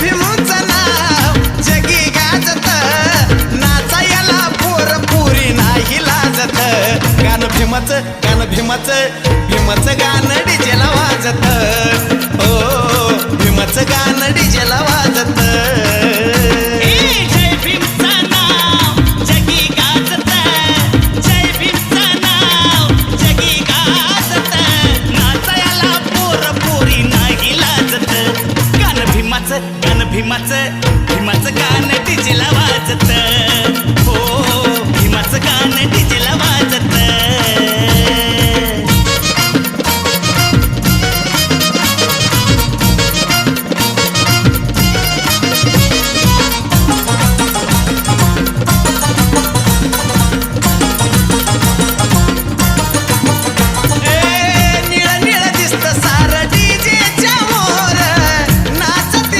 भीमचं नाव जगी गाजत, नाचायला पोर पुरी नाही लाजत. गाणं भीमाचं गाणं डीजेला वाजत. ओ भीमाचं गाणं डीजेला वाजत. जय भीमचं नाव जगी गाजत, जय भीमचं नाव जगी गाजत, नाचायला पोर पुरी नाही लाजत. गाणं भीमाचं गाणं डीजेला वाजत. हो भीमाचं गाणं डीजेला वाजत.